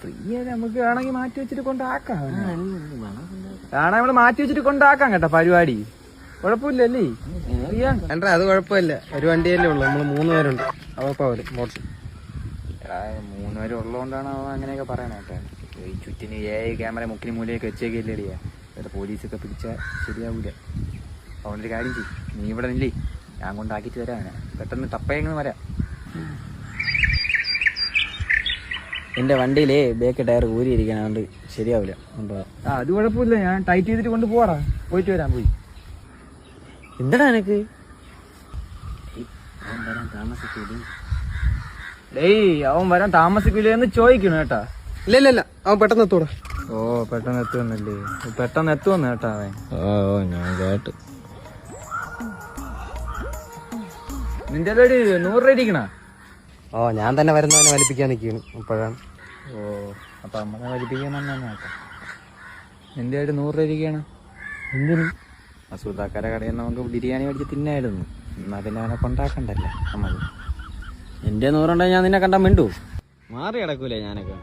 ഫ്രീയായി നമുക്ക് വേണമെങ്കിൽ മാറ്റി വെച്ചിട്ട് കൊണ്ടാക്കാം. നമ്മള് മാറ്റി വെച്ചിട്ട് കൊണ്ടാക്കാം കേട്ടോ പരിപാടി. കുഴപ്പമില്ലല്ലേ? അല്ല അത് കുഴപ്പമില്ല, ഒരു വണ്ടിയല്ലേ ഉള്ളു, നമ്മള് 3 പേരുണ്ട്. അവര് മോട്സ് 3 പേര് ഉള്ളതുകൊണ്ടാണ് അവൻ അങ്ങനെയൊക്കെ പറയണേ കേട്ടോ. ഈ ചുറ്റിന് ക്യാമറ മുക്കിന് മൂലയൊക്കെ വെച്ചേക്കില്ലേടിയാ, ഇവിടെ പോലീസൊക്കെ പിടിച്ചാൽ ശരിയാവൂല. അതുകൊണ്ടൊരു കാര്യം ചെയ്യും, നീ ഇവിടെ നില്ലേ, ഞാൻ കൊണ്ടാക്കിയിട്ട് തരാം. പെട്ടെന്ന് ടപ്പയെങ്ങനെ വരാം. എന്റെ വണ്ടിയിലേ ബേക്ക് ടയർ ഊരിയിരിക്കണോണ്ട് ശരിയാവില്ല. അത് കുഴപ്പമില്ല, ഞാൻ ടൈറ്റ് ചെയ്തിട്ട് കൊണ്ട് പോവാടാ. പോയിട്ട് വരാം. പോയി എന്താടാ എനക്ക് അവൻ വരാൻ താമസിക്കില്ലെന്ന് ചോദിക്കണു കേട്ടാ. ഇല്ല അവൻ പെട്ടെന്ന് എത്തൂടാ. ഓ പെട്ടെന്ന് എത്തുവന്നല്ലേ, പെട്ടെന്ന് എത്തുവന്ന് കേട്ടാ അവൻ. ഓ ഞാൻ കേട്ട്. നിന്റെ 100 രൂപ ഇരിക്കണ? ഓ ഞാൻ തന്നെ വരുന്നവനെ വലിപ്പിക്കാൻ നിൽക്കുന്നു ഇപ്പോഴാണ്. ഓ അപ്പൊ നമ്മളെ വലിപ്പിക്കാൻ വന്നാണ് കേട്ടോ. നിന്റെ 100 രൂപ ഇരിക്കണം. എന്തിനു? അസൂതാക്കാരെ കടയിൽ നമുക്ക് ബിരിയാണി മേടിച്ച് തിന്നായിരുന്നു. എന്നാ പിന്നെ അവനെ കൊണ്ടാക്കണ്ടല്ലോ നമ്മൾ. എന്റെ 100 ഉണ്ടെങ്കിൽ ഞാൻ നിന്നെ കണ്ടാ മിണ്ടു. മാറി കിടക്കൂലേ ഞാനൊക്കെ.